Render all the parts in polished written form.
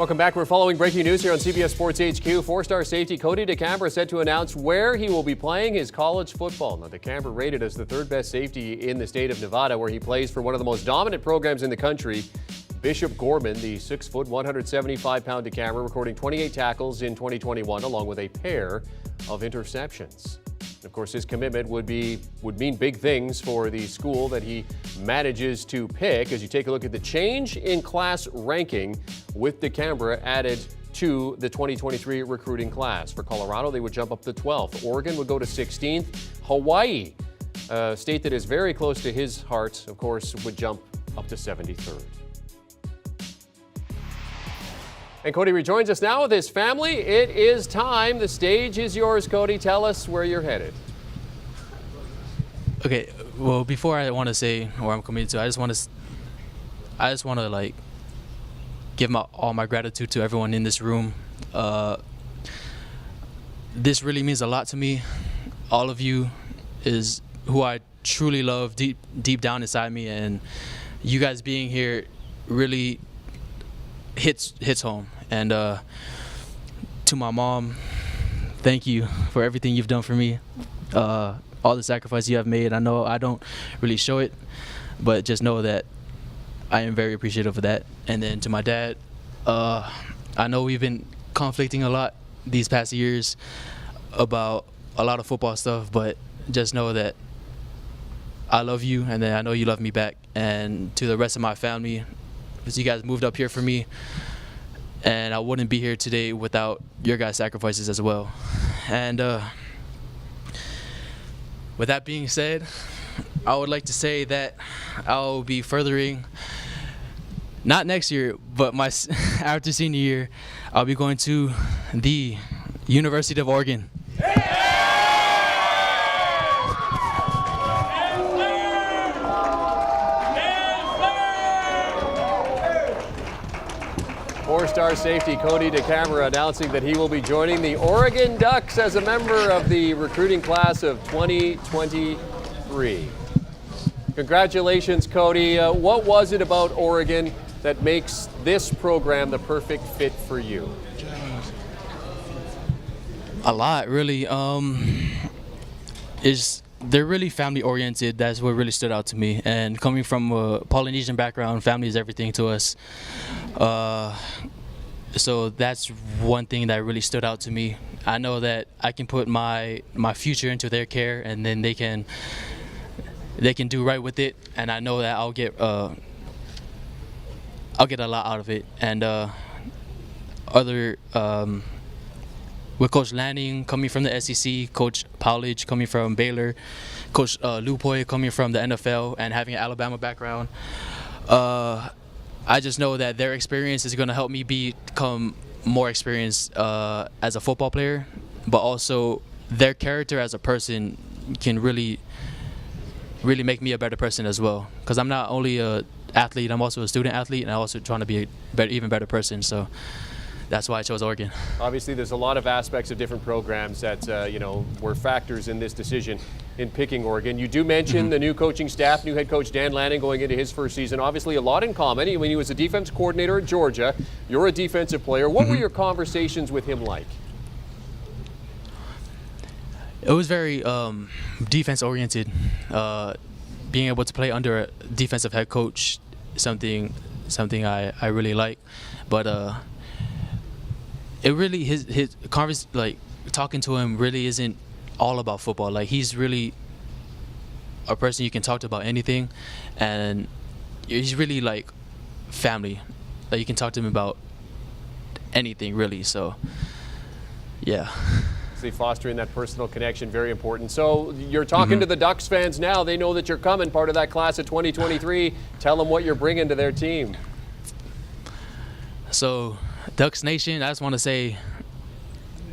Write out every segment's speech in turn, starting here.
Welcome back. We're following breaking news here on CBS Sports HQ. Four-star safety Kodi Decambra set to announce where he will be playing his college football. Now, Decambra rated as the third best safety in the state of Nevada, where he plays for one of the most dominant programs in the country. Bishop Gorman, the 6', 175-pound Decambra, recording 28 tackles in 2021, along with a pair of interceptions. Of course, his commitment would mean big things for the school that he manages to pick. As you take a look at the change in class ranking with Decambra added to the 2023 recruiting class. For Colorado, they would jump up to 12th. Oregon would go to 16th. Hawaii, a state that is very close to his heart, of course, would jump up to 73rd. And Kodi rejoins us now with his family. It is time. The stage is yours, Kodi. Tell us where you're headed. Okay, well, before I want to say where I'm committed to, I just want to like give all my gratitude to everyone in this room. This really means a lot to me. All of you is who I truly love deep down inside me, and you guys being here really hits home. And to my mom, thank you for everything you've done for me, all the sacrifice you have made. I know I don't really show it, but just know that I am very appreciative of that. And then to my dad, I know we've been conflicting a lot these past years about a lot of football stuff, but just know that I love you, and then I know you love me back. And to the rest of my family, because you guys moved up here for me, and I wouldn't be here today without your guys' sacrifices as well. And with that being said, I would like to say that I'll be furthering, not next year, but after senior year, I'll be going to the University of Oregon. Four-star safety Kodi Decambra announcing that he will be joining the Oregon Ducks as a member of the recruiting class of 2023. Congratulations, Kodi. What was it about Oregon that makes this program the perfect fit for you? A lot, really. They're really family-oriented. That's what really stood out to me. And coming from a Polynesian background, family is everything to us. So that's one thing that really stood out to me. I know that I can put my future into their care, and then they can do right with it. And I know that I'll get a lot out of it. And with Coach Lanning coming from the SEC, Coach Powledge coming from Baylor, Coach Lupoi coming from the NFL and having an Alabama background, I just know that their experience is going to help me become more experienced as a football player, but also their character as a person can really make me a better person as well. Because I'm not only an athlete, I'm also a student athlete, and I'm also trying to be a even better person. So that's why I chose Oregon. Obviously, there's a lot of aspects of different programs that were factors in this decision in picking Oregon. You do mention the new coaching staff, new head coach Dan Lanning going into his first season. Obviously, a lot in common. I mean, he was a defense coordinator at Georgia. You're a defensive player. What were your conversations with him like? It was very defense-oriented. Being able to play under a defensive head coach, something I really like. But it really his talking to him really isn't all about football. Like, he's really a person you can talk to about anything, and he's really like family. Like, you can talk to him about anything really. So yeah. See, fostering that personal connection, very important. So you're talking to the Ducks fans now. They know that you're coming, part of that class of 2023. Tell them what you're bringing to their team. So, Ducks Nation, I just want to say,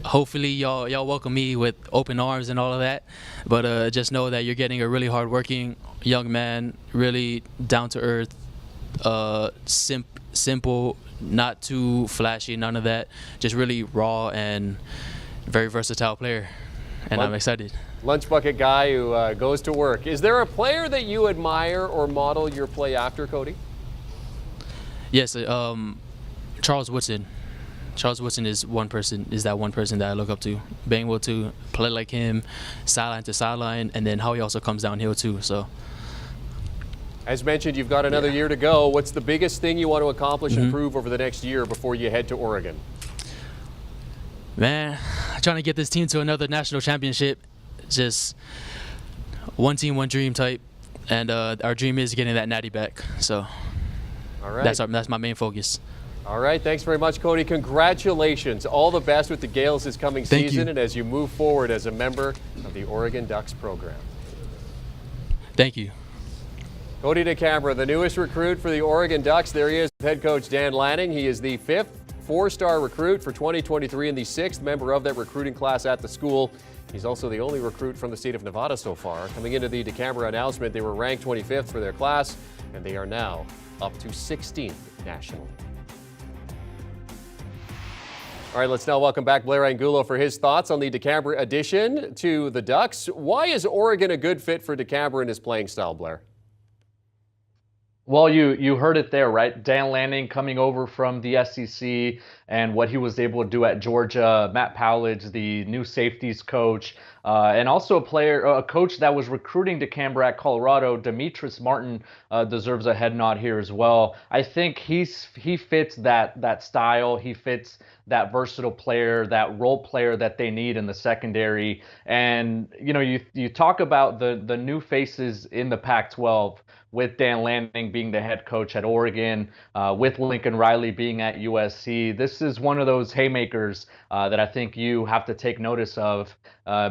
hopefully y'all welcome me with open arms and all of that. But just know that you're getting a really hardworking young man, really down to earth, simple, not too flashy, none of that. Just really raw and very versatile player, and I'm excited. Lunch bucket guy who goes to work. Is there a player that you admire or model your play after, Kodi? Yes, Charles Woodson. Charles Woodson is that one person that I look up to. Being able to play like him, sideline to sideline, and then how he also comes downhill too. So, as mentioned, you've got another year to go. What's the biggest thing you want to accomplish and prove over the next year before you head to Oregon? Man, trying to get this team to another national championship. Just one team, one dream type, and our dream is getting that natty back. So, all right, that's my main focus. All right, thanks very much, Kodi. Congratulations. All the best with the Gales this coming season and as you move forward as a member of the Oregon Ducks program. Thank you. Kodi Decambra, the newest recruit for the Oregon Ducks. There he is with head coach Dan Lanning. He is the 5th four-star recruit for 2023 and the 6th member of that recruiting class at the school. He's also the only recruit from the state of Nevada so far. Coming into the Decambra announcement, they were ranked 25th for their class, and they are now up to 16th nationally. All right, let's now welcome back Blair Angulo for his thoughts on the Decambra addition to the Ducks. Why is Oregon a good fit for Decambra in his playing style, Blair? Well, you heard it there, right? Dan Lanning coming over from the SEC and what he was able to do at Georgia. Matt Powledge, the new safeties coach, and also a coach that was recruiting Decambra at Colorado. Demetris Martin deserves a head nod here as well. I think he fits that style. He fits that versatile player, that role player that they need in the secondary. And you talk about the new faces in the Pac-12. With Dan Lanning being the head coach at Oregon, with Lincoln Riley being at USC. This is one of those haymakers that I think you have to take notice of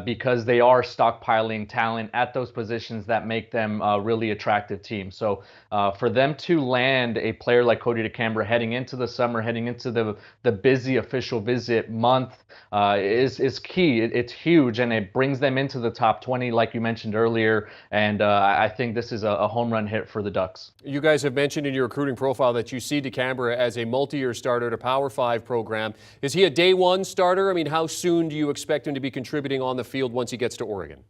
because they are stockpiling talent at those positions that make them a really attractive team. So for them to land a player like Kodi Decambra heading into the summer, heading into the busy official visit month is key. It's huge, and it brings them into the top 20 like you mentioned earlier. And I think this is a home run hit for the Ducks. You guys have mentioned in your recruiting profile that you see Decambra as a multi-year starter at a Power 5 program. Is he a day one starter? I mean, how soon do you expect him to be contributing on the field once he gets to Oregon?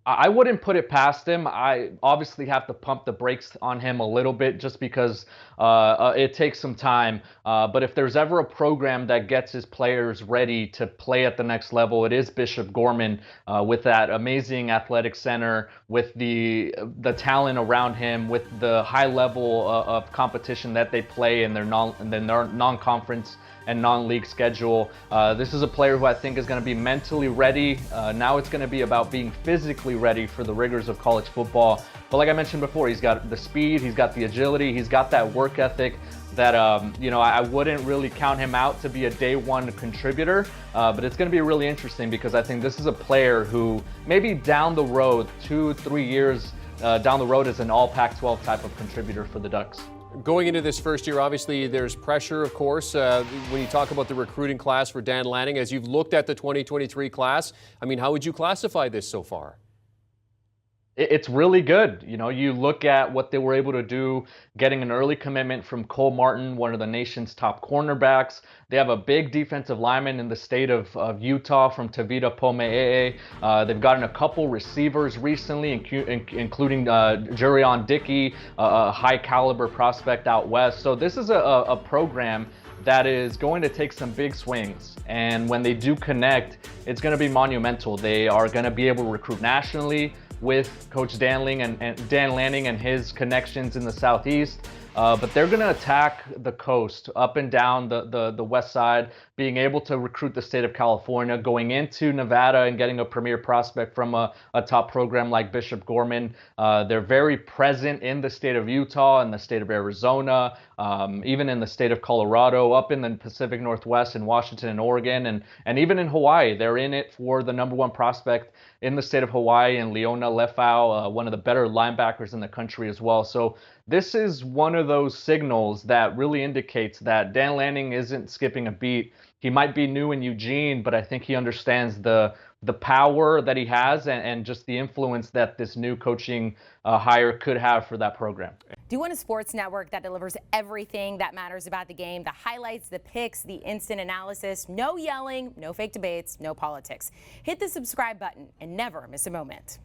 I wouldn't put it past him. I obviously have to pump the brakes on him a little bit just because it takes some time. But if there's ever a program that gets his players ready to play at the next level, it is Bishop Gorman with that amazing athletic center, with the talent around him, with the high level of competition that they play in their non-conference and non-league schedule. This is a player who I think is going to be mentally ready. Now it's going to be about being physically ready for the rigors of college football. But like I mentioned before, he's got the speed, he's got the agility, he's got that work ethic that, I wouldn't really count him out to be a day one contributor. But it's going to be really interesting because I think this is a player who maybe down the road, 2-3 years down the road, is an all Pac-12 type of contributor for the Ducks. Going into this first year, obviously there's pressure, of course, when you talk about the recruiting class for Dan Lanning. As you've looked at the 2023 class, I mean, how would you classify this so far? It's really good. You look at what they were able to do, getting an early commitment from Cole Martin, one of the nation's top cornerbacks. They have a big defensive lineman in the state of Utah from Tavita Pome'e. They've gotten a couple receivers recently, including Jurion Dickey, a high caliber prospect out west. So this is a program that is going to take some big swings. And when they do connect, it's going to be monumental. They are going to be able to recruit nationally with Coach Dan Lanning and his connections in the Southeast. But they're going to attack the coast, up and down the west side, being able to recruit the state of California, going into Nevada and getting a premier prospect from a top program like Bishop Gorman. They're very present in the state of Utah and the state of Arizona, even in the state of Colorado, up in the Pacific Northwest in Washington and Oregon, and even in Hawaii. They're in it for the number one prospect in the state of Hawaii, and Leona Lefau, one of the better linebackers in the country as well. So this is one of those signals that really indicates that Dan Lanning isn't skipping a beat. He might be new in Eugene, but I think he understands the power that he has and just the influence that this new coaching hire could have for that program. Do you want a sports network that delivers everything that matters about the game? The highlights, the picks, the instant analysis, no yelling, no fake debates, no politics. Hit the subscribe button and never miss a moment.